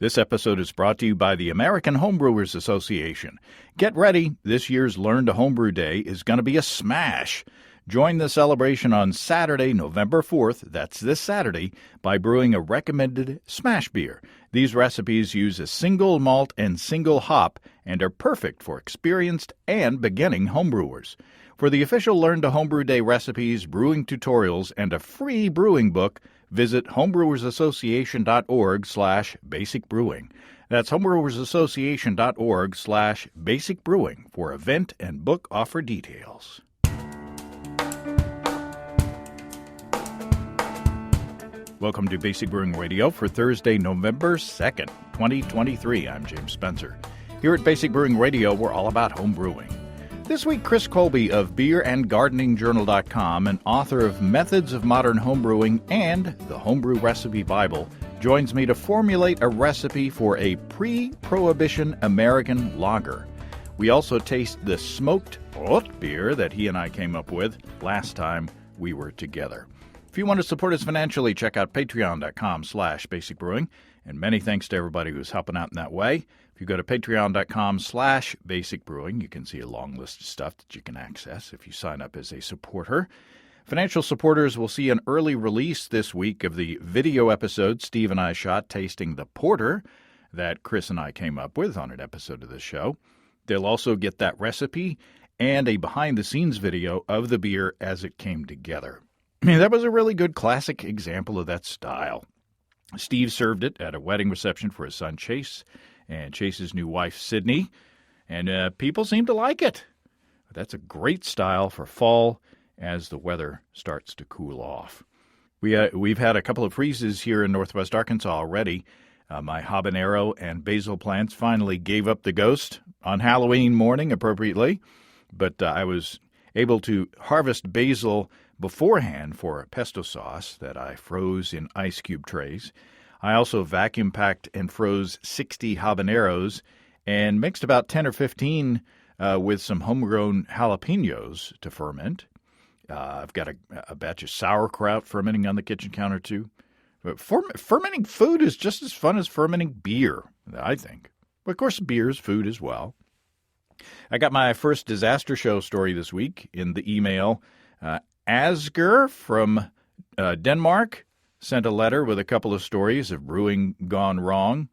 This episode is brought to you by the American Homebrewers Association. Get ready, this year's Learn to Homebrew Day is going to be a smash. Join the celebration on Saturday, November 4th, that's this Saturday, by brewing a recommended smash beer. These recipes use a single malt and single hop and are perfect for experienced and beginning homebrewers. For the official Learn to Homebrew Day recipes, brewing tutorials, and a free brewing book, visit homebrewersassociation.org/basicbrewing. That's homebrewersassociation.org/basicbrewing for event and book offer details. Welcome to Basic Brewing Radio for Thursday, November 2nd, 2023. I'm James Spencer. Here at Basic Brewing Radio, we're all about home brewing. This week, Chris Colby of beerandgardeningjournal.com and author of Methods of Modern Homebrewing and the Homebrew Recipe Bible joins me to formulate a recipe for a pre-prohibition American lager. We also taste the Smoked Rotbier that he and I came up with last time we were together. If you want to support us financially, check out patreon.com/basicbrewing. And many thanks to everybody who's helping out in that way. If you go to patreon.com/basicbrewing, you can see a long list of stuff that you can access if you sign up as a supporter. Financial supporters will see an early release this week of the video episode Steve and I shot tasting the porter that Chris and I came up with on an episode of this show. They'll also get that recipe and a behind-the-scenes video of the beer as it came together. I mean, that was a really good classic example of that style. Steve served it at a wedding reception for his son Chase and Chase's new wife Sydney, and people seem to like it. That's a great style for fall as the weather starts to cool off. We've had a couple of freezes here in northwest Arkansas already. My habanero and basil plants finally gave up the ghost on Halloween morning appropriately, but I was able to harvest basil beforehand for a pesto sauce that I froze in ice cube trays. I also vacuum packed and froze 60 habaneros and mixed about 10 or 15 with some homegrown jalapenos to ferment. I've got a batch of sauerkraut fermenting on the kitchen counter too. But fermenting food is just as fun as fermenting beer, I think. But of course, beer is food as well. I got my first disaster show story this week in the email. Asger from Denmark sent a letter with a couple of stories of brewing gone wrong.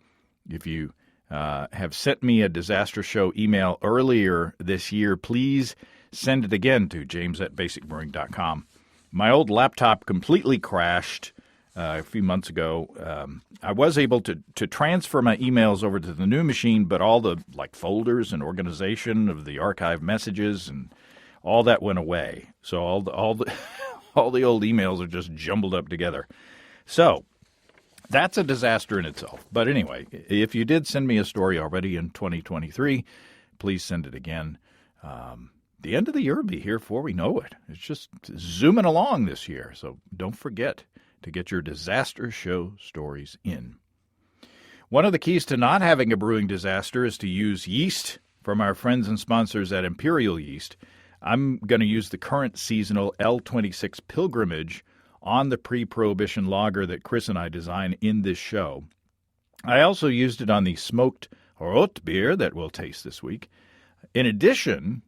If you have sent me a disaster show email earlier this year, please send it again to james@basicbrewing.com. My old laptop completely crashed a few months ago. I was able to transfer my emails over to the new machine, but all the folders and organization of the archive messages and all that went away. So all the old emails are just jumbled up together. So that's a disaster in itself. But anyway, if you did send me a story already in 2023, please send it again. The end of the year will be here before we know it. It's just zooming along this year. So don't forget to get your disaster show stories in. One of the keys to not having a brewing disaster is to use yeast from our friends and sponsors at Imperial Yeast. I'm going to use the current seasonal L26 Pilgrimage on the pre-prohibition lager that Chris and I design in this show. I also used it on the Smoked Rotbier that we'll taste this week. In addition,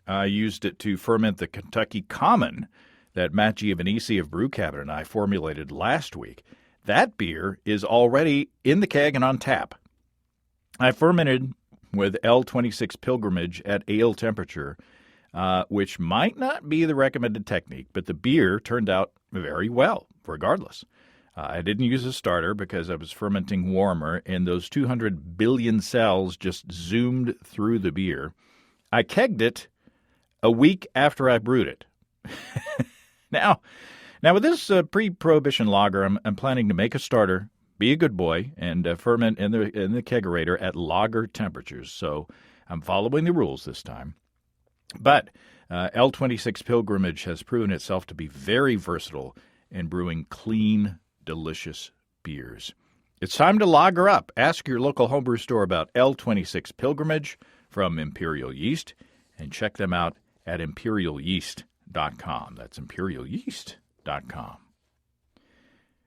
I used it to ferment the Kentucky Common that Matt Giovanisi of Brew Cabinet and I formulated last week. That beer is already in the keg and on tap. I fermented with L26 Pilgrimage at ale temperature, which might not be the recommended technique, but the beer turned out very well, regardless. I didn't use a starter because I was fermenting warmer, and those 200 billion cells just zoomed through the beer. I kegged it a week after I brewed it. Now with this pre-prohibition lager, I'm planning to make a starter, be a good boy, and ferment in the kegerator at lager temperatures. So I'm following the rules this time. But L26 Pilgrimage has proven itself to be very versatile in brewing clean, delicious beers. It's time to lager up. Ask your local homebrew store about L26 Pilgrimage from Imperial Yeast and check them out at imperialyeast.com. That's imperialyeast.com.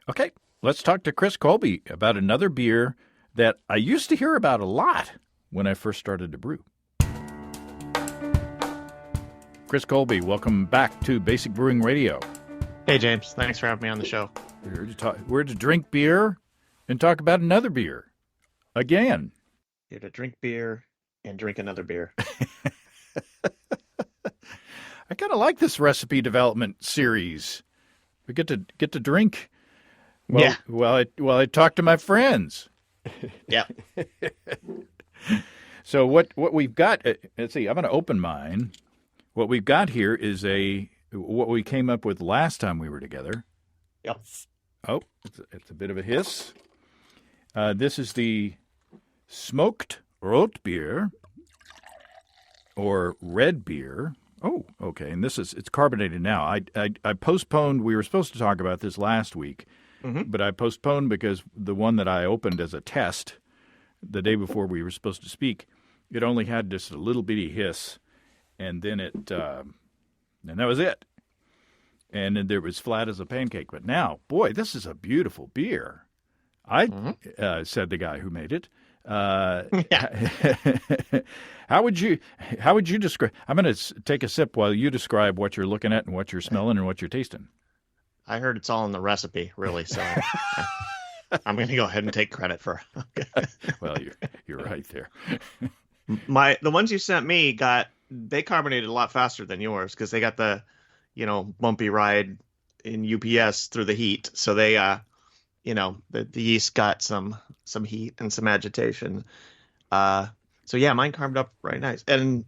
Okay, let's talk to Chris Colby about another beer that I used to hear about a lot when I first started to brew. Chris Colby, welcome back to Basic Brewing Radio. Hey, James. Thanks for having me on the show. We're to drink beer and talk about another beer. Again. Here to drink beer and drink another beer. I kind of like this recipe development series. We get to drink while I talk to my friends. Yeah. So what we've got, let's see, I'm going to open mine. What we've got here is what we came up with last time we were together. Yep. Oh, it's a bit of a hiss. This is the Smoked Rotbier, or red beer. Oh, okay. And it's carbonated now. I postponed. We were supposed to talk about this last week, but I postponed because the one that I opened as a test the day before we were supposed to speak, it only had just a little bitty hiss, and then and that was it. And then it was flat as a pancake. But now, boy, this is a beautiful beer. Said the guy who made it. How would you describe? I'm going to take a sip while you describe what you're looking at and what you're smelling and what you're tasting. I heard it's all in the recipe, really. So I'm going to go ahead and take credit for. Well, you're right there. The ones you sent me they carbonated a lot faster than yours because they got the, bumpy ride in UPS through the heat. So they, the yeast got some heat and some agitation. So yeah, mine carved up right nice. And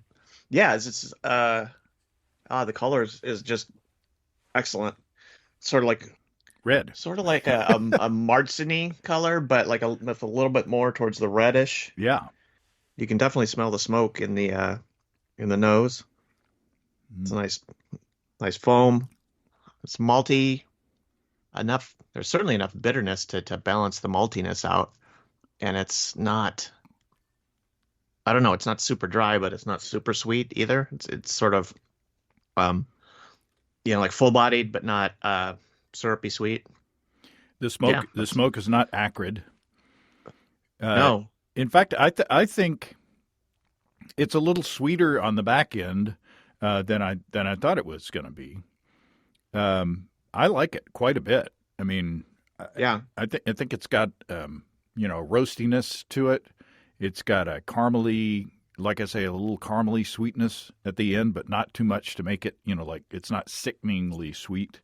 yeah, the color is just excellent. Sort of like red, sort of like a Martini color, but with a little bit more towards the reddish. Yeah, you can definitely smell the smoke in the nose. It's a nice foam. It's malty enough. There's certainly enough bitterness to balance the maltiness out, and it's not. I don't know. It's not super dry, but it's not super sweet either. It's sort of, like full-bodied, but not syrupy sweet. The smoke is not acrid. No. In fact, I think it's a little sweeter on the back end than I thought it was going to be. I like it quite a bit. I mean, yeah, I think it's got roastiness to it. It's got a caramely, like I say, a little caramely sweetness at the end, but not too much to make it, like it's not sickeningly sweet.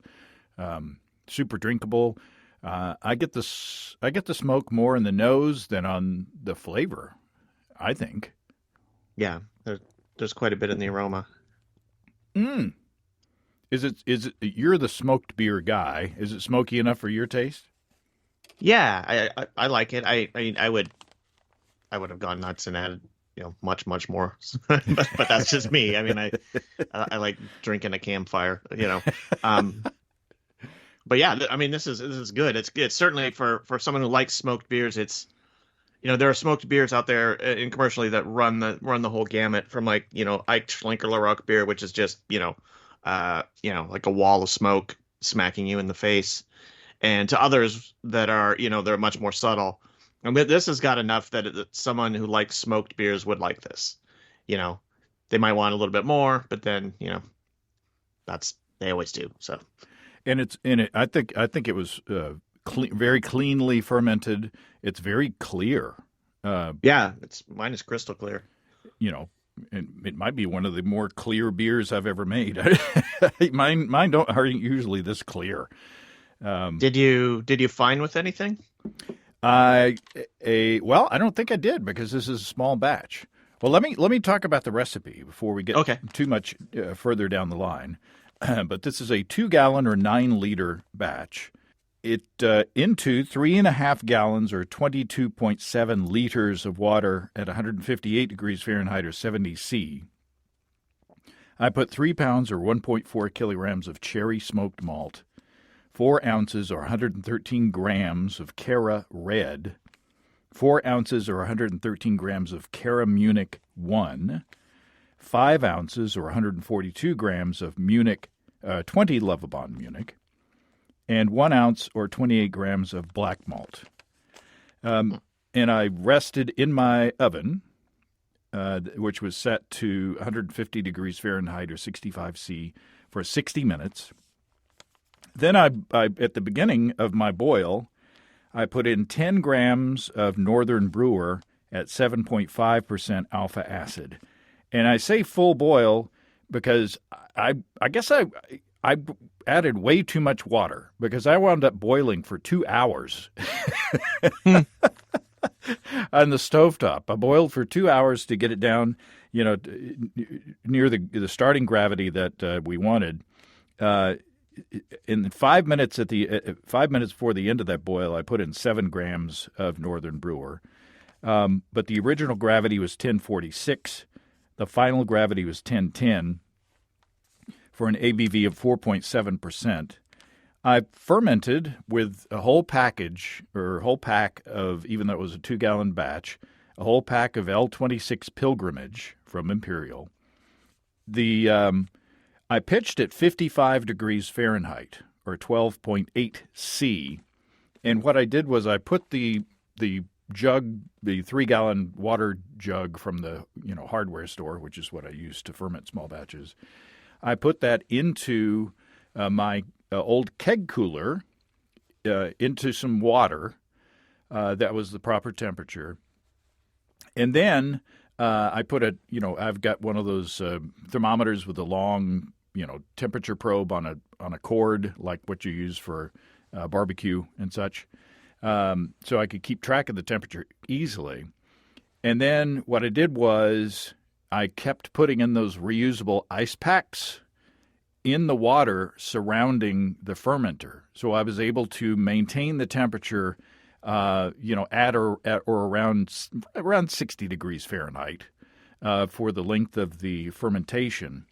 Super drinkable. I get the smoke more in the nose than on the flavor, I think. Yeah, there's quite a bit in the aroma. Is it you're the smoked beer guy? Is it smoky enough for your taste? Yeah, I like it. I mean, I would have gone nuts and added, much more. but that's just me. I mean, I like drinking a campfire, But yeah, I mean, this is good. It's certainly for someone who likes smoked beers. It's, there are smoked beers out there in commercially that run the whole gamut from Ike Schlenkerla Rock beer, which is just like a wall of smoke smacking you in the face, and to others that are they're much more subtle. And this has got enough that someone who likes smoked beers would like this. They might want a little bit more, but then they always do. So. And it's in it. I think it was very cleanly fermented. It's very clear. Yeah, mine is crystal clear. And it might be one of the more clear beers I've ever made. Mine aren't usually this clear. Did you find with anything? Well, I don't think I did because this is a small batch. Well, let me talk about the recipe before we get too much further down the line. But this is a 2-gallon or 9-liter batch. It into 3.5 gallons or 22.7 liters of water at 158 degrees Fahrenheit or 70 C. I put 3 pounds or 1.4 kilograms of cherry smoked malt, 4 ounces or 113 grams of Cara Red, 4 ounces or 113 grams of Cara Munich 1, 5 ounces or 142 grams of Munich 20 Lovibond Munich, and 1 ounce or 28 grams of black malt. and I rested in my oven, which was set to 150 degrees Fahrenheit or 65 C for 60 minutes. Then I at the beginning of my boil, I put in 10 grams of Northern Brewer at 7.5% alpha acid. And I say full boil because I guess I added way too much water because I wound up boiling for 2 hours on the stovetop. I boiled for 2 hours to get it down, near the starting gravity that we wanted. In 5 minutes 5 minutes before the end of that boil, I put in 7 grams of Northern Brewer. But the original gravity was 1046. The final gravity was 1010 for an ABV of 4.7%. I fermented with a whole pack of, even though it was a 2-gallon batch, a whole pack of L26 Pilgrimage from Imperial. I pitched at 55 degrees Fahrenheit, or 12.8 C, and what I did was I put the jug, the 3-gallon water jug from the hardware store, which is what I use to ferment small batches. I put that into my old keg cooler, into some water that was the proper temperature, and then I put I've got one of those thermometers with a long temperature probe on a cord, like what you use for barbecue and such, so I could keep track of the temperature easily. And then what I did was I kept putting in those reusable ice packs in the water surrounding the fermenter, so I was able to maintain the temperature, at or around 60 degrees Fahrenheit for the length of the fermentation.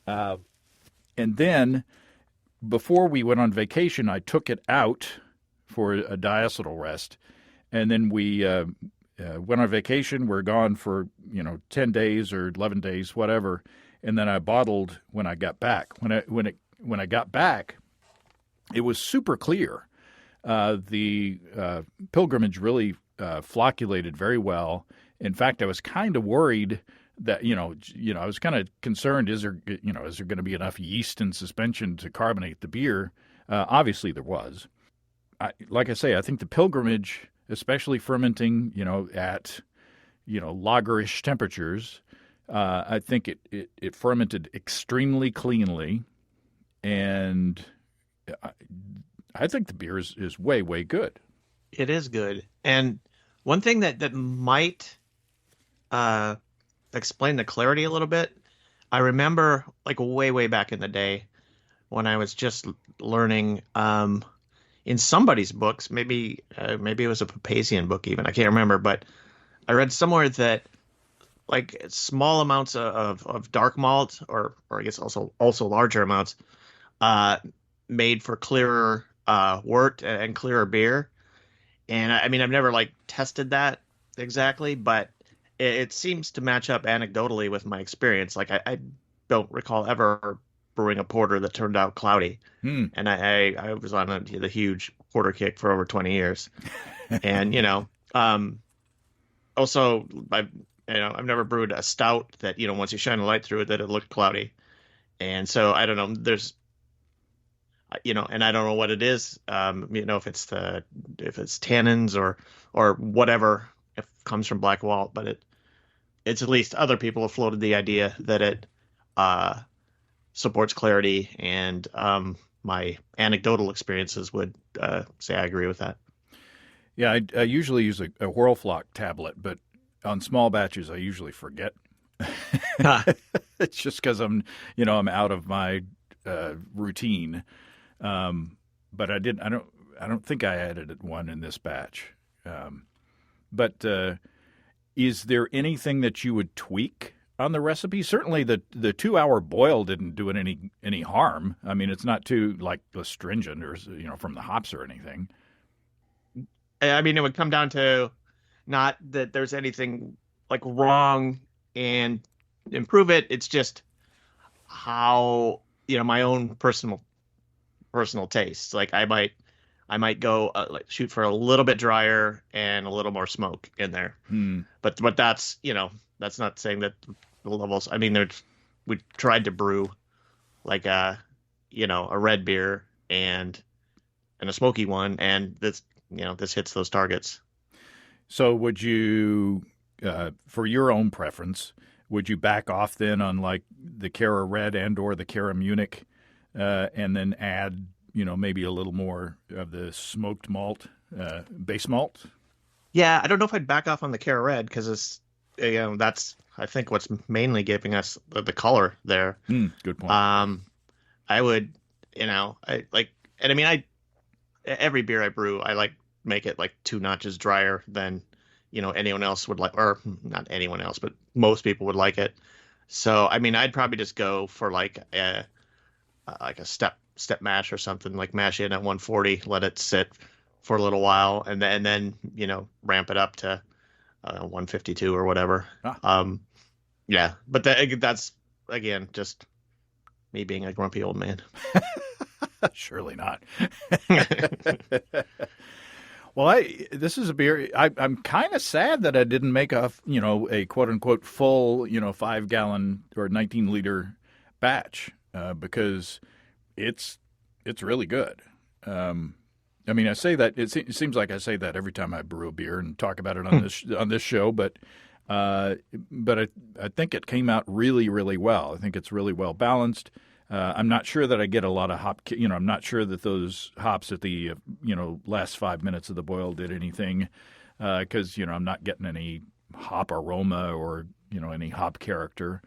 And then, before we went on vacation, I took it out for a diacetyl rest, and then we went on vacation. We're gone for 10 days or 11 days, whatever, and then I bottled when I got back. When I got back, it was super clear. The Pilgrimage really flocculated very well. In fact, I was kind of worried that I was kind of concerned, is there going to be enough yeast in suspension to carbonate the beer? Obviously there was. Like I say, I think the Pilgrimage, especially fermenting at lagerish temperatures, I think it fermented extremely cleanly, and I think the beer is way, way good. It is good. And one thing that might explain the clarity a little bit, I remember like way, way back in the day when I was just learning in somebody's books, maybe it was a Papazian book even, I can't remember, but I read somewhere that like small amounts of dark malt, or I guess also larger amounts, made for clearer wort and clearer beer. And I mean, I've never like tested that exactly, but it seems to match up anecdotally with my experience. Like I don't recall ever brewing a porter that turned out cloudy. And I was on the huge porter kick for over 20 years. And, also I've never brewed a stout that, once you shine a light through it, that it looked cloudy. And so I don't know, there's, and I don't know what it is, if it's tannins or whatever, if it comes from black malt, but it's at least other people have floated the idea that it supports clarity, and my anecdotal experiences would say I agree with that. Yeah, I usually use a Whirlflock tablet, but on small batches I usually forget. It's just because I'm out of my routine. But I don't think I added one in this batch. But is there anything that you would tweak on the recipe? Certainly the 2-hour boil didn't do it any harm. I mean, it's not too like astringent or from the hops or anything. I mean, it would come down to not that there's anything like wrong and improve it. It's just how, my own personal tastes. Like I might I might go shoot for a little bit drier and a little more smoke in there. But that's that's not saying that the levels. I mean, we tried to brew like a red beer and a smoky one, and this hits those targets. So would you, for your own preference, would you back off then on like the Cara Red and or the Cara Munich, and then add maybe a little more of the smoked malt, base malt? Yeah, I don't know if I'd back off on the Cara Red because it's that's I think what's mainly giving us the color there. Good point. I would, I like, and I mean, every beer I brew, I like make it like 2 notches drier than anyone else would like, or not anyone else, but most people would like it. So I mean, I'd probably just go for like a step mash or something, like mash in at 140, let it sit for a little while, and then ramp it up to 152 or whatever. Yeah, but that's again just me being a grumpy old man. Surely not. Well, this is a beer. I'm kind of sad that I didn't make a quote unquote full 5-gallon or 19-liter batch because it's really good. I mean, I say that it seems like I say that every time I brew a beer and talk about it on this show, but I think it came out really, really well. I think it's really well balanced. I'm not sure that I get a lot of hop. I'm not sure that those hops at the last 5 minutes of the boil did anything because I'm not getting any hop aroma or any hop character.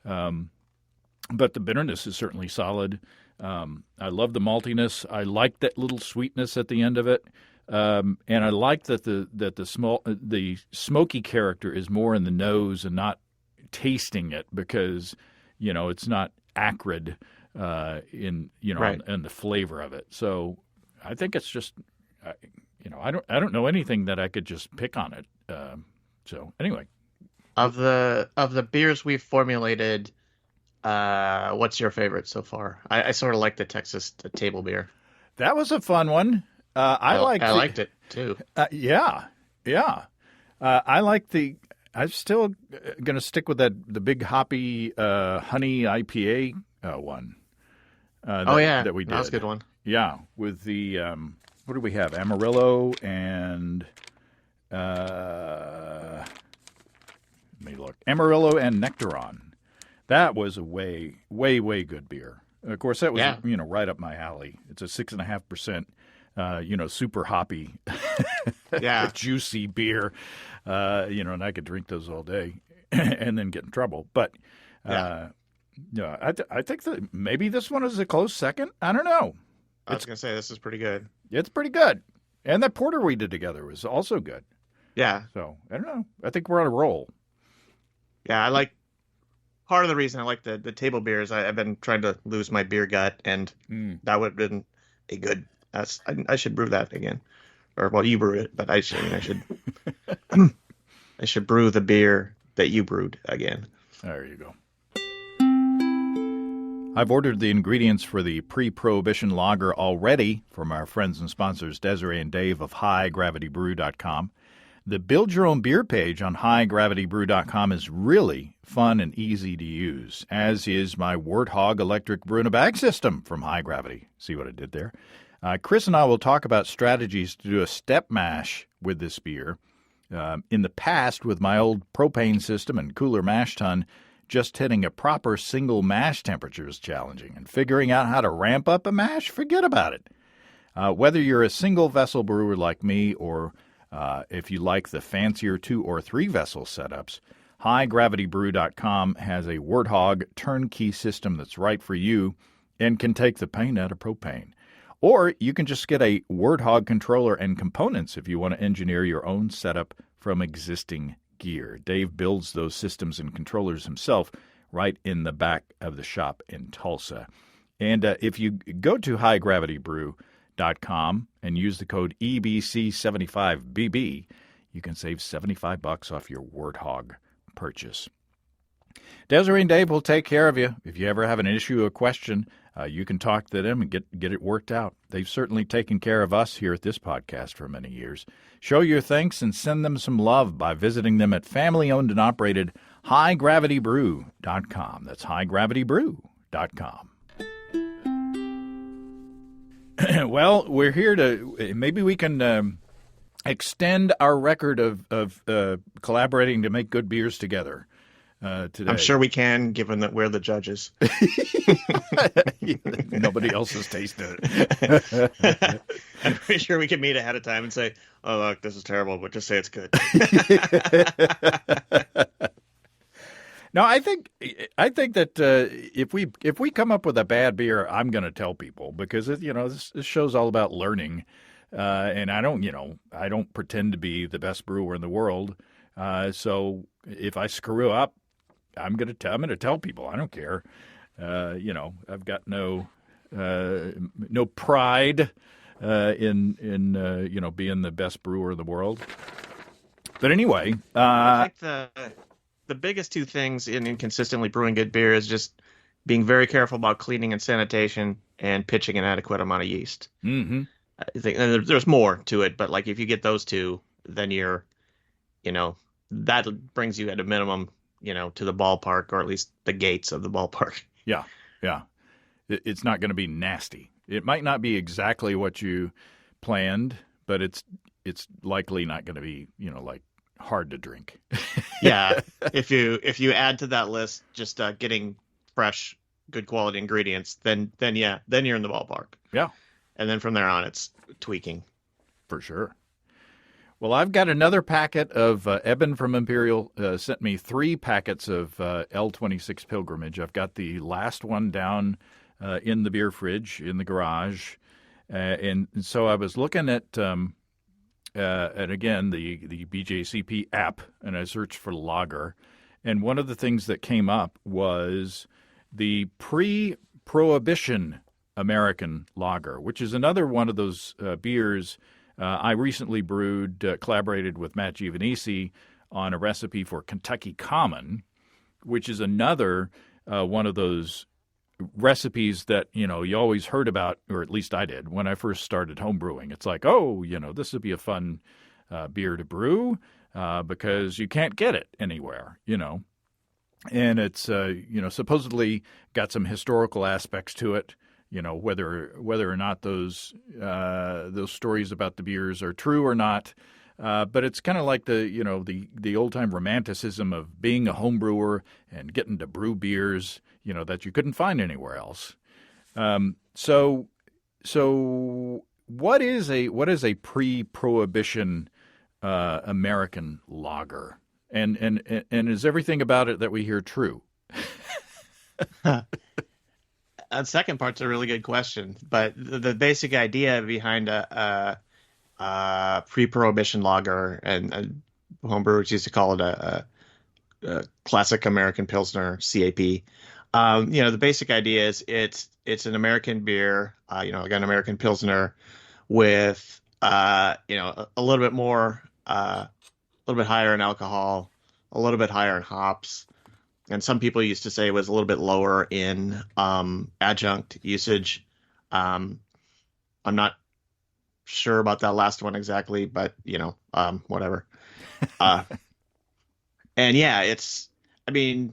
But the bitterness is certainly solid. I love the maltiness. I like that little sweetness at the end of it, and I like that the smoky character is more in the nose and not tasting it because it's not acrid in Right. and the flavor of it. So I think it's just I don't know anything that I could just pick on it. So anyway, Of the beers we've formulated, what's your favorite so far? I sort of like the table beer. that was a fun one. I liked it too. Yeah. I like the. I'm still going to stick with the big hoppy honey IPA one. That we did. That was a good one. Yeah, with the what do we have? Amarillo and let me look. Amarillo and Nectaron. That was a way good beer. Of course, that was right up my alley. It's a 6.5%. Super hoppy, juicy beer. And I could drink those all day and then get in trouble. But I think that maybe this one is a close second. I don't know. I was gonna say this is pretty good. It's pretty good, and that porter we did together was also good. Yeah. So I don't know. I think we're on a roll. Yeah, I like. Part of the reason I like the table beers, I've been trying to lose my beer gut, and that would have been a good. I should brew that again, or well, you brewed it, but I should I should brew the beer that you brewed again. There you go. I've ordered the ingredients for the Pre-prohibition lager already from our friends and sponsors Desiree and Dave of HighGravityBrew.com. The Build Your Own Beer page on HighGravityBrew.com is really fun and easy to use, as is my Warthog electric brew-in-a-bag system from High Gravity. See what I did there? Chris and I will talk about strategies to do a step mash with this beer. In the past, with my old propane system and cooler mash tun, just hitting a proper single mash temperature is challenging, and figuring out how to ramp up a mash, forget about it. Whether you're a single vessel brewer like me or if you like the fancier 2 or 3 vessel setups, HighGravityBrew.com has a Warthog turnkey system that's right for you and can take the pain out of propane. Or you can just get a Warthog controller and components if you want to engineer your own setup from existing gear. Dave builds those systems and controllers himself right in the back of the shop in Tulsa. And if you go to HighGravityBrew.com and use the code EBC75BB, you can save $75 off your Warthog purchase. Desiree and Dave will take care of you. If you ever have an issue or question, you can talk to them and get it worked out. They've certainly taken care of us here at this podcast for many years. Show your thanks and send them some love by visiting them at family-owned and operated highdgravitybrew.com. That's highdgravitybrew.com. Well, we're here to maybe we can extend our record of collaborating to make good beers together today. I'm sure we can, given that we're the judges. Nobody else has tasted it. I'm pretty sure we can meet ahead of time and say, "Oh, look, this is terrible," but just say it's good. No, I think that if we come up with a bad beer, I'm going to tell people because this show's all about learning, and I don't pretend to be the best brewer in the world. So if I screw up, I'm going to tell people. I don't care. I've got no pride in being the best brewer in the world. But anyway, I think the biggest two things in consistently brewing good beer is just being very careful about cleaning and sanitation and pitching an adequate amount of yeast. Mm-hmm. I think and there's more to it, but like if you get those two, then that brings you at a minimum, to the ballpark, or at least the gates of the ballpark. Yeah. It's not going to be nasty. It might not be exactly what you planned, but it's likely not going to be, like hard to drink. Yeah. If you add to that list just getting fresh, good quality ingredients, then you're in the ballpark. Yeah. And then from there on, it's tweaking. For sure. Well, I've got another packet of Eben from Imperial sent me 3 packets of L26 Pilgrimage. I've got the last one down in the beer fridge in the garage. And so I was looking at again, the BJCP app, and I searched for lager. And one of the things that came up was the Pre-prohibition American lager, which is another one of those beers I recently brewed, collaborated with Matt Giovanisi on a recipe for Kentucky Common, which is another one of those recipes that, you always heard about, or at least I did, when I first started home brewing. It's like, this would be a fun beer to brew because you can't get it anywhere, And it's, supposedly got some historical aspects to it. Whether or not those stories about the beers are true or not, but it's kind of like the old time romanticism of being a home brewer and getting to brew beers that you couldn't find anywhere else. So what is a pre-prohibition American lager, and is everything about it that we hear true? The second part's a really good question, but the basic idea behind a pre-prohibition lager, and homebrewers used to call it a classic American Pilsner, CAP. The basic idea is it's an American beer, like an American Pilsner with a little bit more, a little bit higher in alcohol, a little bit higher in hops. And some people used to say it was a little bit lower in adjunct usage. I'm not sure about that last one exactly, but whatever. And yeah, the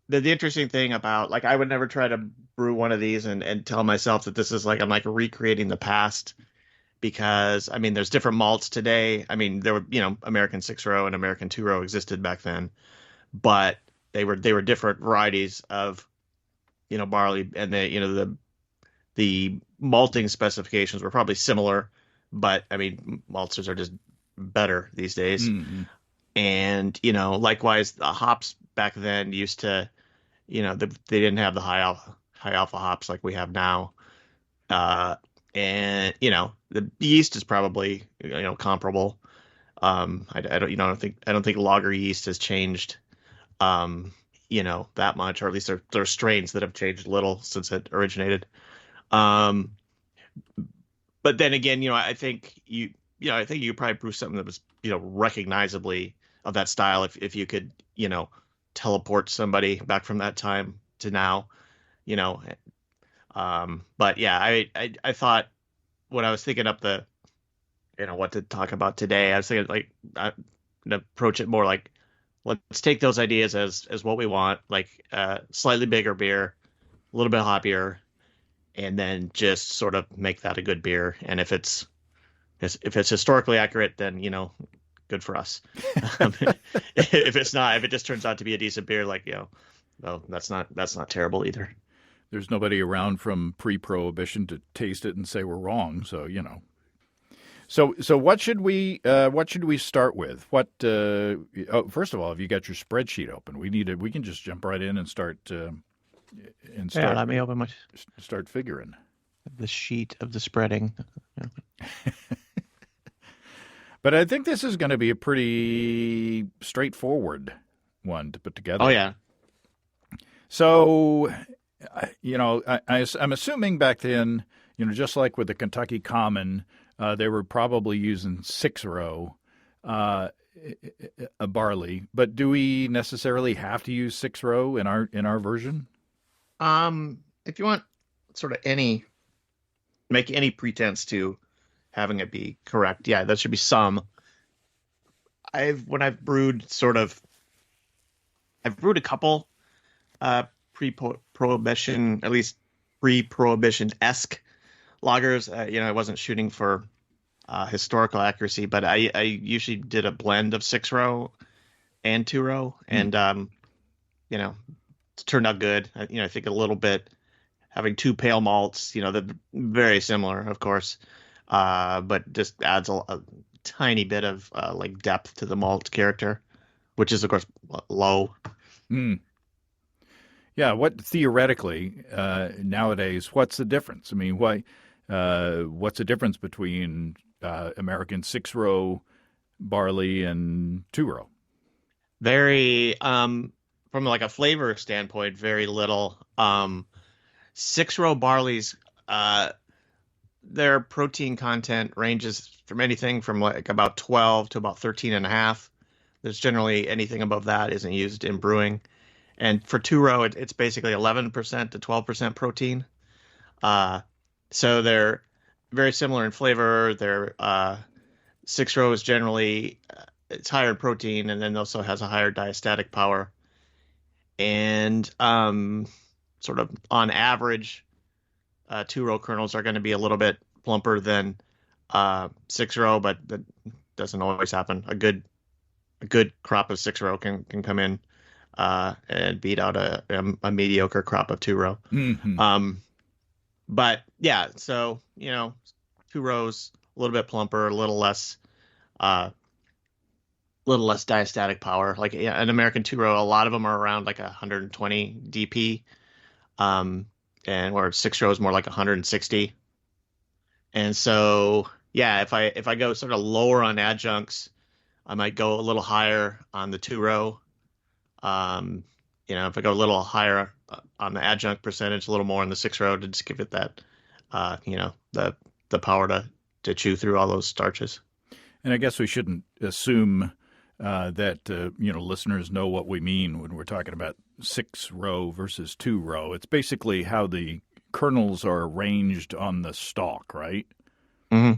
interesting thing about, like, I would never try to brew one of these and tell myself that this is like I'm like recreating the past, because there's different malts today. There were American 6-row and American 2-row existed back then, but they were different varieties of barley, and the malting specifications were probably similar, but maltsters are just better these days. Mm-hmm. And likewise, the hops back then used to they didn't have the high alpha hops like we have now, and the yeast is probably comparable. I don't think lager yeast has changed that much, or at least there are strains that have changed little since it originated. But then again, I think you could probably brew something that was recognizably of that style if you could teleport somebody back from that time to now, you know. But yeah, I thought when I was thinking up what to talk about today, I was thinking like I'm gonna approach it more like let's take those ideas as what we want, like slightly bigger beer, a little bit hoppier, and then just sort of make that a good beer. And if it's historically accurate, then good for us. If it's not, if it just turns out to be a decent beer, like well, that's not terrible either. There's nobody around from pre-prohibition to taste it and say we're wrong, so So what should we start with? First of all, have you got your spreadsheet open? We can just jump right in and start Yeah, let me open start figuring the sheet of the spreading. But I think this is going to be a pretty straightforward one to put together. Oh yeah. So, I'm assuming back then, just like with the Kentucky Common, they were probably using 6-row barley. But do we necessarily have to use 6-row in our version? If you want sort of make any pretense to having it be correct, yeah, that should be some. When I've brewed I've brewed a couple pre-prohibition, at least pre-prohibition-esque lagers. I wasn't shooting for historical accuracy, but I usually did a blend of 6-row and 2-row, and it turned out good. I think a little bit having 2 pale malts, they're very similar, of course, but just adds a tiny bit of like depth to the malt character, which is of course low. Mm. Yeah, what theoretically nowadays? What's the difference? I mean, why? What's the difference between American 6-row barley and 2-row? Very, from like a flavor standpoint, very little. 6-row barleys, their protein content ranges from anything from like about 12 to about 13 and a half. There's generally anything above that isn't used in brewing. And for 2-row, it's basically 11% to 12% protein. So they're very similar in flavor. Their 6-row is generally it's higher in protein, and then also has a higher diastatic power. And sort of on average, 2-row kernels are going to be a little bit plumper than 6-row, but that doesn't always happen. A good crop of 6-row can come in and beat out a mediocre crop of 2-row. Mm-hmm. But yeah, so 2-rows a little bit plumper, a little less diastatic power. Like an American 2-row, a lot of them are around like 120 DP, and where 6-row is more like 160. And so yeah, if I go sort of lower on adjuncts, I might go a little higher on the 2-row. If I go a little higher on the adjunct percentage, a little more on the 6-row to just give it that, the power to chew through all those starches. And I guess we shouldn't assume that listeners know what we mean when we're talking about 6-row versus 2-row. It's basically how the kernels are arranged on the stalk, right? Mm-hmm.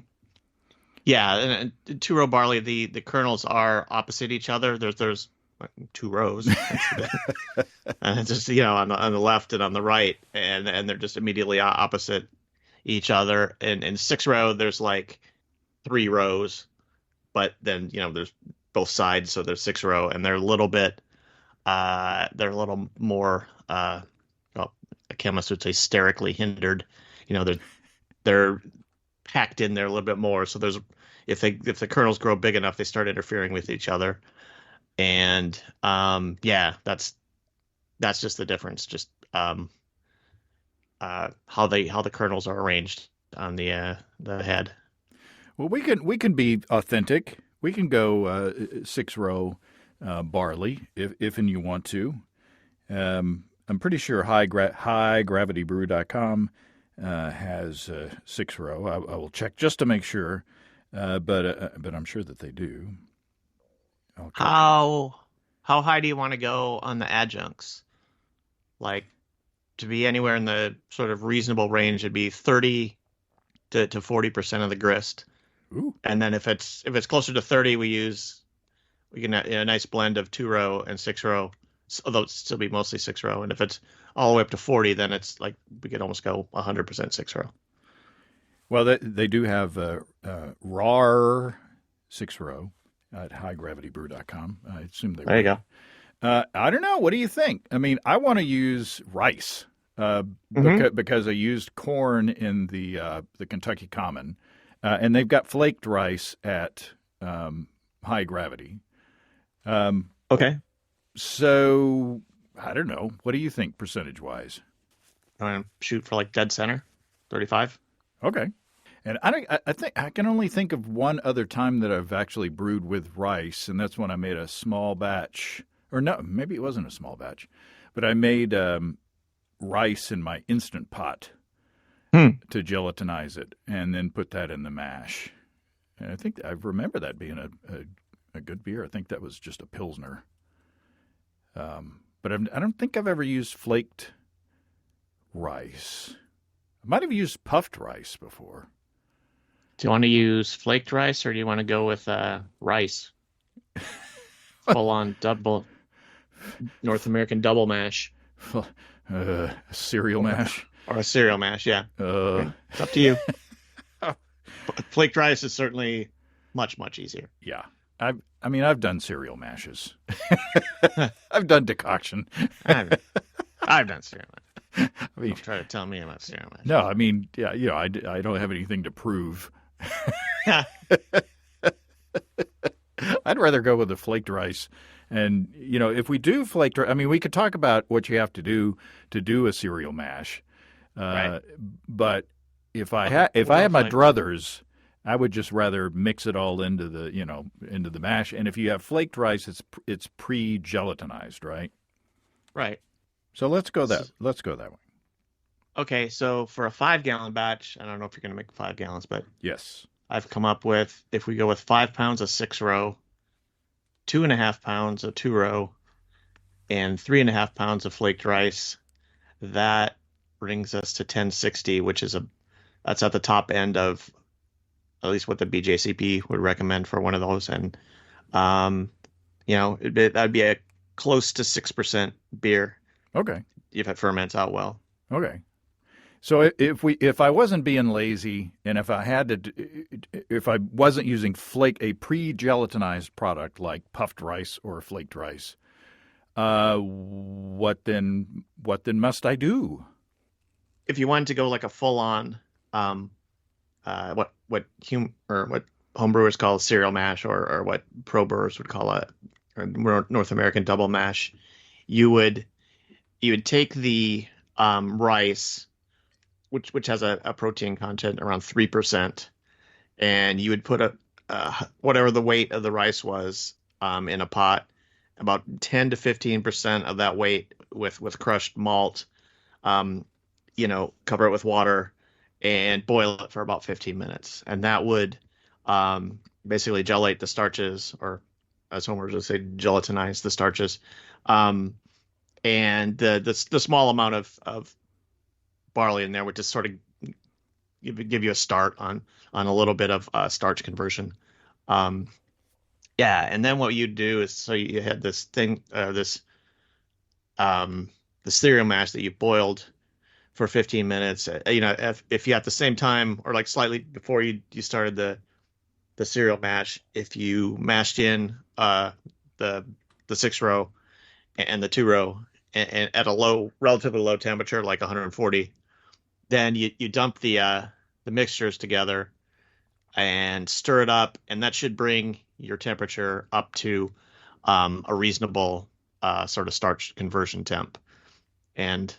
Yeah, and 2-row barley, the kernels are opposite each other. There's 2 rows, and it's just on the left and on the right, and they're just immediately opposite each other. And in 6-row, there's like 3 rows, but then there's both sides, so there's 6-row, and they're a little more a chemist would say sterically hindered. They're packed in there a little bit more. So if the kernels grow big enough, they start interfering with each other. And that's just the difference. Just how the kernels are arranged on the head. Well, we can be authentic. We can go 6-row barley if and you want to. I'm pretty sure highgravitybrew.com has 6-row. I will check just to make sure, but I'm sure that they do. How how high do you want to go on the adjuncts? Like to be anywhere in the sort of reasonable range, it'd be 30 to 40% of the grist. Ooh. And then if it's closer to 30, we can a nice blend of 2-row and 6-row, although it's still be mostly 6-row. And if it's all the way up to 40, then it's like we could almost go 100% 6-row. Well, they do have raw 6-row at highgravitybrew.com. I assume they. There you go. I don't know. What do you think? I mean, I want to use rice because I used corn in the Kentucky Common, and they've got flaked rice at High Gravity. Okay. So I don't know. What do you think percentage-wise? I'm gonna shoot for like dead center, 35. Okay. And I think I can only think of one other time that I've actually brewed with rice, and that's when I made a small batch. Or no, maybe it wasn't a small batch, but I made rice in my Instant Pot to gelatinize it and then put that in the mash. And I think I remember that being a good beer. I think that was just a Pilsner. But I don't think I've ever used flaked rice. I might have used puffed rice before. Do you want to use flaked rice or do you want to go with rice? Full on double North American double mash. Cereal mash. Or a cereal mash, yeah. It's up to you. Flaked rice is certainly much, much easier. Yeah. I've done cereal mashes. I've done decoction. I've done cereal mash. I mean, don't try to tell me about cereal mash. No, I mean, yeah, I don't have anything to prove. I'd rather go with the flaked rice. And, if we do flaked rice, we could talk about what you have to do a cereal mash. Right. But if I had my druthers, I would just rather mix it all into the mash. And if you have flaked rice, it's pre-gelatinized, right? Right. So let's go that way. Okay, so for a 5-gallon batch, I don't know if you're going to make 5 gallons, but yes, I've come up with, if we go with 5 pounds of 6-row, 2.5 pounds of 2-row, and 3.5 pounds of flaked rice, that brings us to 1060, which is that's at the top end of at least what the BJCP would recommend for one of those, and that'd be a close to 6% beer. Okay. If it ferments out well. Okay. So if I wasn't being lazy and if I wasn't using a pre-gelatinized product like puffed rice or flaked rice, what then must I do? If you wanted to go like a full-on, what homebrewers call cereal mash, or what pro brewers would call a North American double mash, you would take the rice, which has a protein content around 3%, and you would put whatever the weight of the rice was in a pot, about 10 to 15% of that weight with crushed malt, cover it with water and boil it for about 15 minutes. And that would basically gelate the starches, or as homers would say, gelatinize the starches. And the small amount of barley in there would just sort of give you a start on a little bit of starch conversion. And then what you do is, so you had this thing, the cereal mash that you boiled for 15 minutes. If you at the same time, or like slightly before you started the cereal mash, if you mashed in the 6-row and the 2-row and at a relatively low temperature, like 140, then you dump the mixtures together and stir it up, and that should bring your temperature up to a reasonable sort of starch conversion temp. And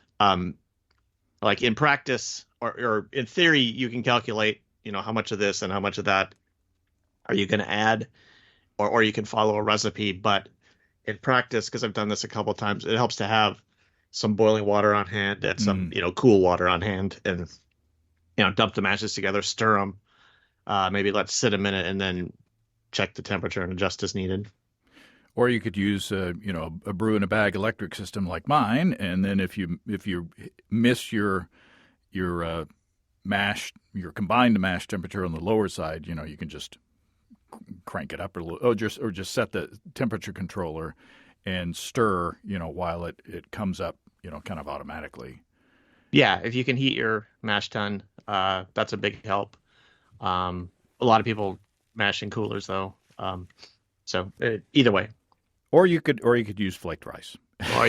like in practice, or in theory, you can calculate, how much of this and how much of that are you going to add, or you can follow a recipe. But in practice, because I've done this a couple of times, it helps to have some boiling water on hand and some, cool water on hand, and, dump the mashes together, stir them, maybe let it sit a minute, and then check the temperature and adjust as needed. Or you could use a brew in a bag electric system like mine, and then if you miss your your combined mash temperature on the lower side, you can just crank it up or just set the temperature controller and stir, while it comes up, kind of automatically. Yeah, if you can heat your mash tun, that's a big help. A lot of people mash in coolers though. So either way. Or you could use flaked rice. Or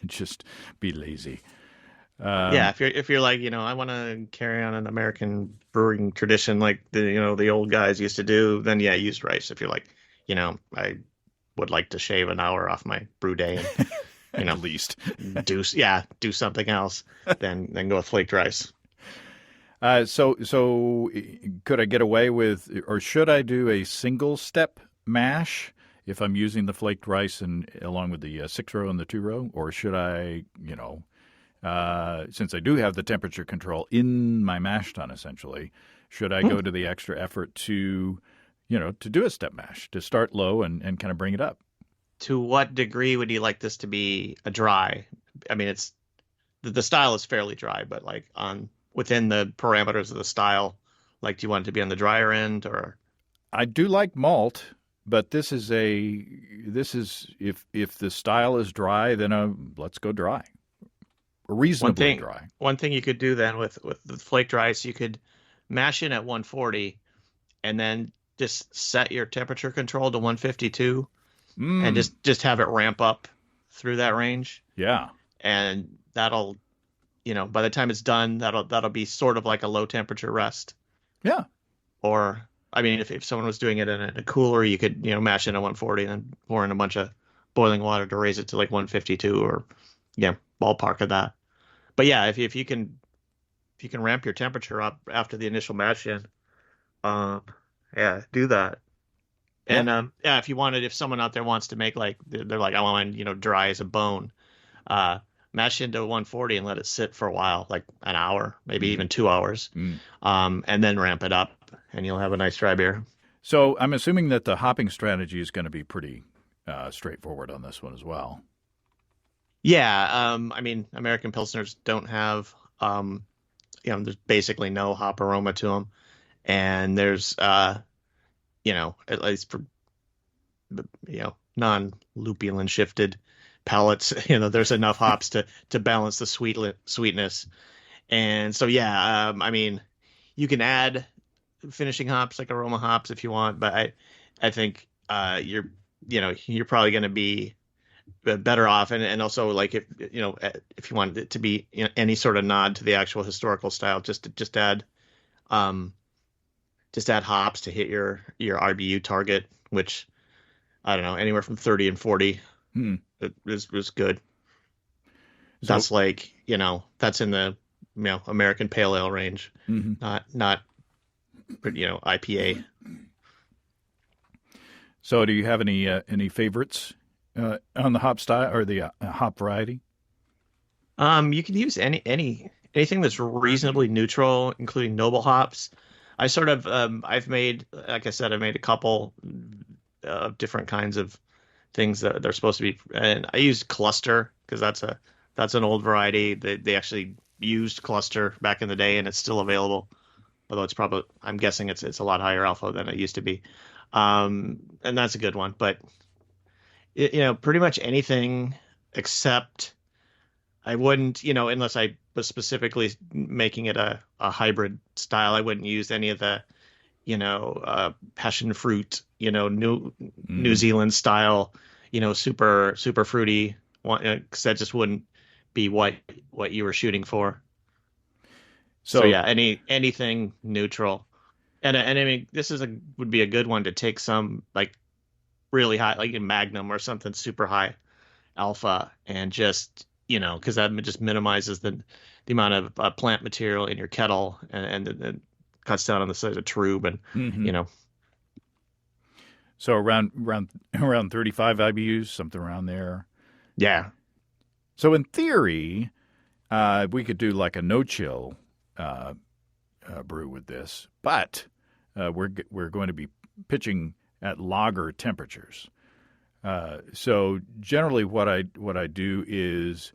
Just be lazy. Yeah, if you're like, I want to carry on an American brewing tradition like the old guys used to do, then yeah, use rice. If you're like, I would like to shave an hour off my brew day and at least do something else, then go with flaked rice. So could I get away with, or should I do a single step mash if I'm using the flaked rice and along with the 6-row and the 2-row, or should I, since I do have the temperature control in my mash tun essentially, should I go to the extra effort to do a step mash, to start low and kind of bring it up? To what degree would you like this to be a dry? I mean, it's the style is fairly dry, but like within the parameters of the style, like, do you want it to be on the drier end or? I do like malt, but this is if the style is dry, then let's go dry. Reasonably dry. One thing you could do then with the flaked rice, you could mash in at 140 and then just set your temperature control to 152 and just have it ramp up through that range. Yeah. And that'll, by the time it's done, that'll be sort of like a low temperature rest. Yeah. Or, I mean, if someone was doing it in a cooler, you could, mash in at 140 and then pour in a bunch of boiling water to raise it to like 152 or, ballpark of that. But yeah, if you can ramp your temperature up after the initial mash in, do that. And if you wanted, if someone out there wants to make like they're like, I want mine, dry as a bone, mash into 140 and let it sit for a while, like an hour, maybe even 2 hours, and then ramp it up, and you'll have a nice dry beer. So I'm assuming that the hopping strategy is going to be pretty straightforward on this one as well. Yeah, I mean, American Pilsners don't have, there's basically no hop aroma to them, and there's, at least for, non-lupulin shifted palates, there's enough hops to balance the sweetness, and so yeah, I mean, you can add finishing hops like aroma hops if you want, but I think you're probably going to be better off, and also like if you want it to be any sort of nod to the actual historical style, just add hops to hit your RBU target, which I don't know, anywhere from 30 and 40 is good. So, that's like that's in the American Pale Ale range, not IPA. So do you have any favorites on the hop style or the hop variety? You can use anything that's reasonably neutral, including noble hops. I sort of I've made, like I said, I made a couple of different kinds of things that they're supposed to be, and I use cluster because that's an old variety. They actually used cluster back in the day, and it's still available. Although it's probably, I'm guessing it's a lot higher alpha than it used to be, and that's a good one. But pretty much anything except I wouldn't, unless I was specifically making it a hybrid style, I wouldn't use any of the, passion fruit, New Zealand style, super, super fruity one, because that just wouldn't be what you were shooting for. So yeah, anything neutral. And I mean, this would be a good one to take some like really high, like a Magnum or something super high alpha, and just, because that just minimizes the amount of plant material in your kettle, and cuts down on the size of tube, and So around 35 IBUs, something around there. Yeah. So in theory, we could do like a no-chill brew with this, but we're going to be pitching at lager temperatures. So generally, what I do is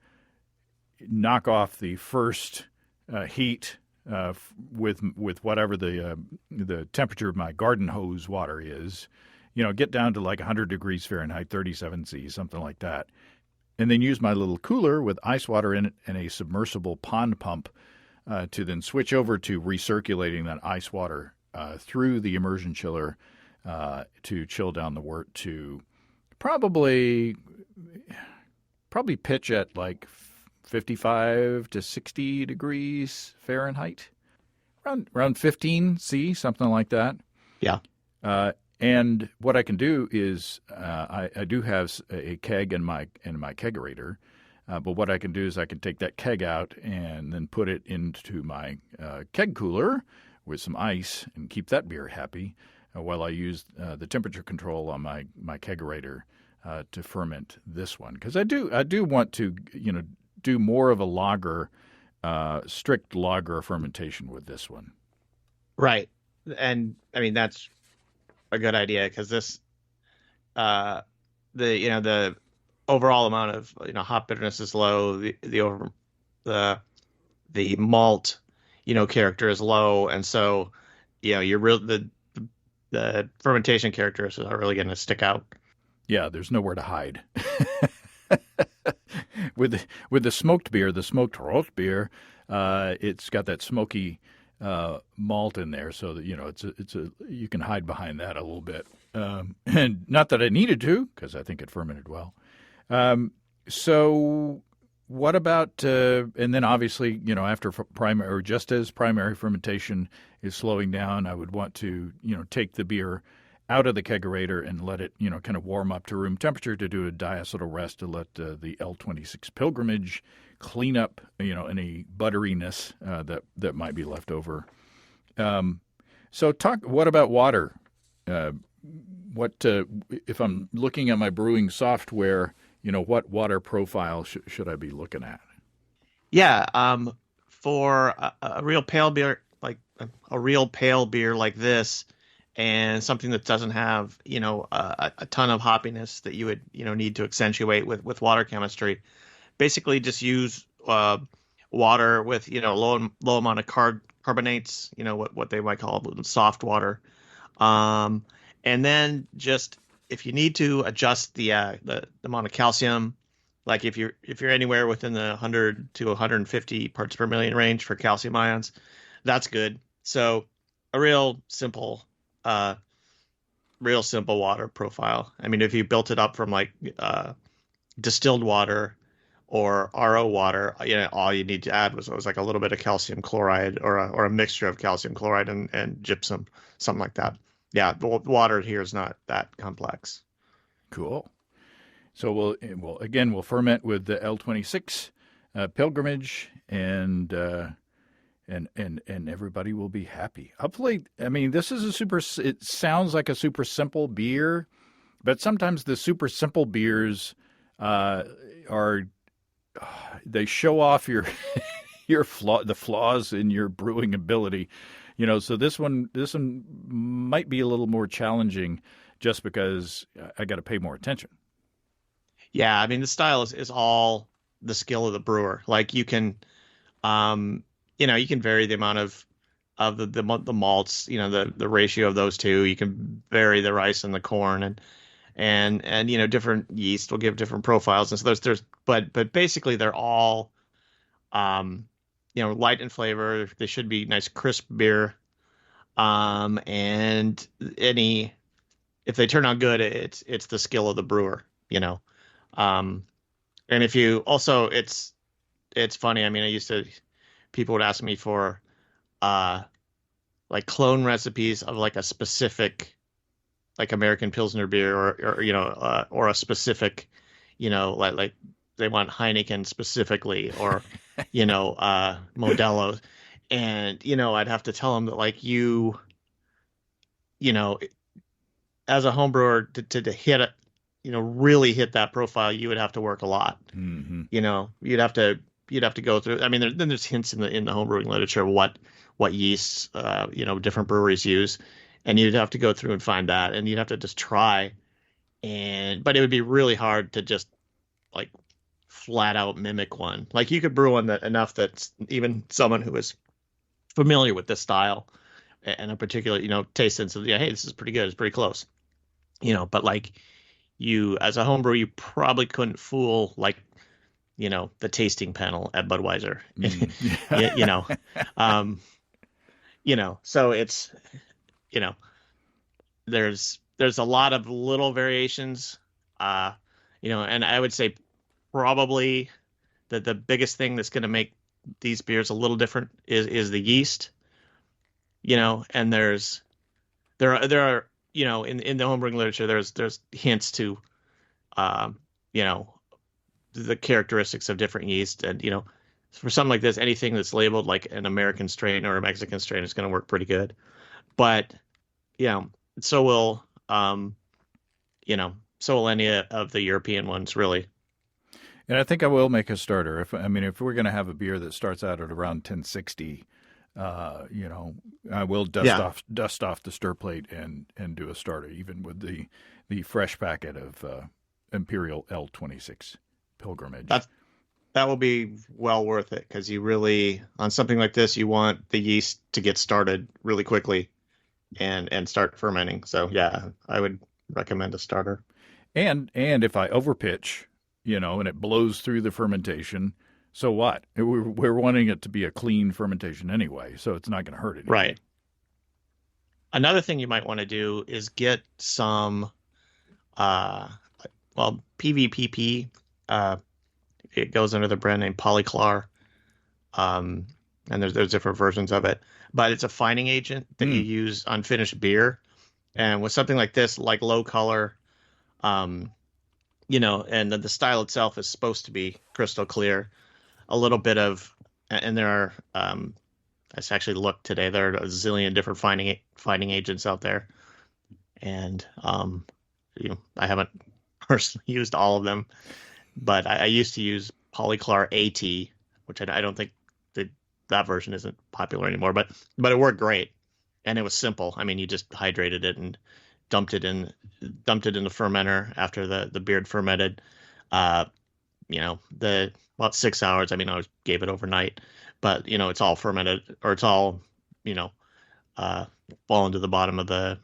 knock off the first heat with whatever the temperature of my garden hose water is. Get down to like 100 degrees Fahrenheit, 37 C, something like that, and then use my little cooler with ice water in it and a submersible pond pump to then switch over to recirculating that ice water through the immersion chiller to chill down the wort to probably pitch at like 55 to 60 degrees Fahrenheit, around 15 C, something like that. Yeah. And what I can do is I do have a keg in my kegerator, but what I can do is I can take that keg out and then put it into my keg cooler with some ice and keep that beer happy while I use the temperature control on my kegerator to ferment this one, because I do want to do more of a lager, strict lager fermentation with this one. Right, and I mean that's a good idea, because this the overall amount of hop bitterness is low. The malt character is low, and so the fermentation characteristics are really going to stick out. Yeah, there's nowhere to hide. With the smoked beer, the Smoked Rotbier, it's got that smoky malt in there, so that it's you can hide behind that a little bit. And not that I needed to, because I think it fermented well. So what about and then obviously after primary, or just as primary fermentation is slowing down, I would want to take the beer out of the kegerator and let it kind of warm up to room temperature to do a diacetyl rest to let the L26 Pilgrimage clean up any butteriness that might be left over. So what about water? What if I'm looking at my brewing software? What water profile should I be looking at? Yeah, for a real pale beer like this, and something that doesn't have a ton of hoppiness that you would need to accentuate with water chemistry, basically just use water with low amount of carbonates, what they might call soft water, and then just, if you need to, adjust the amount of calcium. Like if you're anywhere within the 100 to 150 parts per million range for calcium ions, that's good. So a real simple water profile. I mean, if you built it up from like distilled water or RO water, all you need to add was like a little bit of calcium chloride or a mixture of calcium chloride and gypsum, something like that. Yeah, the water here is not that complex. Cool. So we'll ferment with the L26 Pilgrimage, and everybody will be happy. Hopefully, I mean, this is it sounds like a super simple beer, but sometimes the super simple beers they show off your the flaws in your brewing ability. So this one might be a little more challenging just because I got to pay more attention. Yeah, I mean, the style is all the skill of the brewer. Like you can, you can vary the amount of the malts, the ratio of those two. You can vary the rice and the corn, and different yeast will give different profiles. And so but basically they're all, light in flavor. They should be nice crisp beer. And if they turn out good, it's the skill of the brewer, and if you also, it's funny. I mean, people would ask me for, like clone recipes of like a specific, like American Pilsner beer or a specific, like they want Heineken specifically, or, Modelo. And, I'd have to tell them that, like, as a home brewer, to hit it, really hit that profile, you would have to work a lot. Mm-hmm. You'd have to go through. I mean, there's hints in the home brewing literature what yeasts, different breweries use, and you'd have to go through and find that, and you'd have to just try, but it would be really hard to just like flat out mimic one. Like you could brew one that enough that even someone who is familiar with this style and a particular, taste sense of, yeah, hey, this is pretty good, it's pretty close, but like you as a homebrew, you probably couldn't fool like, the tasting panel at Budweiser. So it's, there's a lot of little variations, and I would say probably that the biggest thing that's going to make these beers a little different is the yeast, and there are, in the homebrewing literature, there's hints to, the characteristics of different yeast. And, for something like this, anything that's labeled like an American strain or a Mexican strain is going to work pretty good. But, so will, any of the European ones, really. And I think I will make a starter. If we're going to have a beer that starts out at around 1060, I will dust off the stir plate and do a starter, even with the fresh packet of Imperial L26 Pilgrimage. That will be well worth it, because you really, on something like this, you want the yeast to get started really quickly and start fermenting. So yeah, I would recommend a starter. And if I overpitch, and it blows through the fermentation, so what? We're wanting it to be a clean fermentation anyway, so it's not going to hurt it. Right. Another thing you might want to do is get some, PVPP. It goes under the brand name Polyclar, and there's different versions of it. But it's a fining agent that you use on finished beer, and with something like this, like low color, and the style itself is supposed to be crystal clear. A little bit of, and there are, I actually looked today, there are a zillion different fining agents out there. And, I haven't personally used all of them, but I used to use Polyclar AT, which I don't think that version isn't popular anymore, but it worked great. And it was simple. I mean, you just hydrated it and dumped it in the fermenter after the beer had fermented. About 6 hours. I mean, I gave it overnight, but it's all fermented, or it's all fall into the bottom of the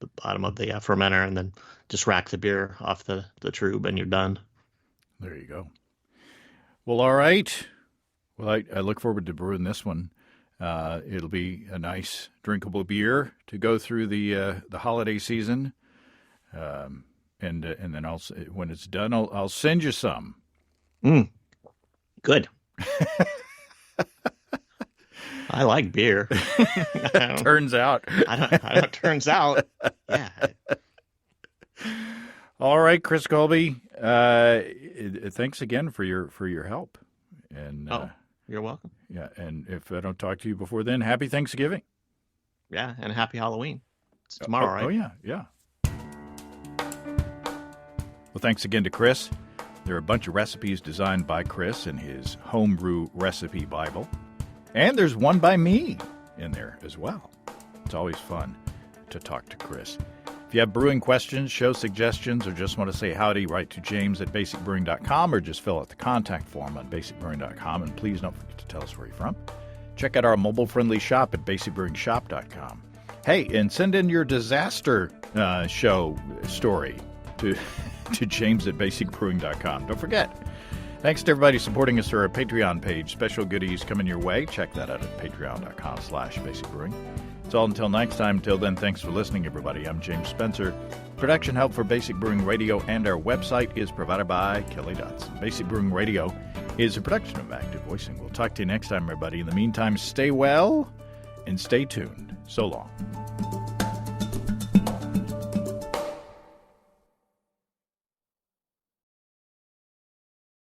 fermenter, and then just rack the beer off the tube, and you're done. There you go. Well, all right. Well, I look forward to brewing this one. It'll be a nice drinkable beer to go through the holiday season, and then when it's done, I'll send you some. Good. I like beer. Turns out. I don't. Turns out. Yeah. All right, Chris Colby. Thanks again for your help. And you're welcome. Yeah, and if I don't talk to you before then, happy Thanksgiving. Yeah, and happy Halloween. It's tomorrow, right? Oh yeah. Well, thanks again to Chris. There are a bunch of recipes designed by Chris in his Homebrew Recipe Bible. And there's one by me in there as well. It's always fun to talk to Chris. If you have brewing questions, show suggestions, or just want to say howdy, write to james@basicbrewing.com, or just fill out the contact form on basicbrewing.com. And please don't forget to tell us where you're from. Check out our mobile-friendly shop at basicbrewingshop.com. Hey, and send in your disaster show story to james@basicbrewing.com. Don't forget. Thanks to everybody supporting us through our Patreon page. Special goodies coming your way. Check that out at patreon.com/basicbrewing. It's all until next time. Until then, thanks for listening, everybody. I'm James Spencer. Production help for Basic Brewing Radio and our website is provided by Kelly Dotson. Basic Brewing Radio is a production of Active Voicing. We'll talk to you next time, everybody. In the meantime, stay well and stay tuned. So long.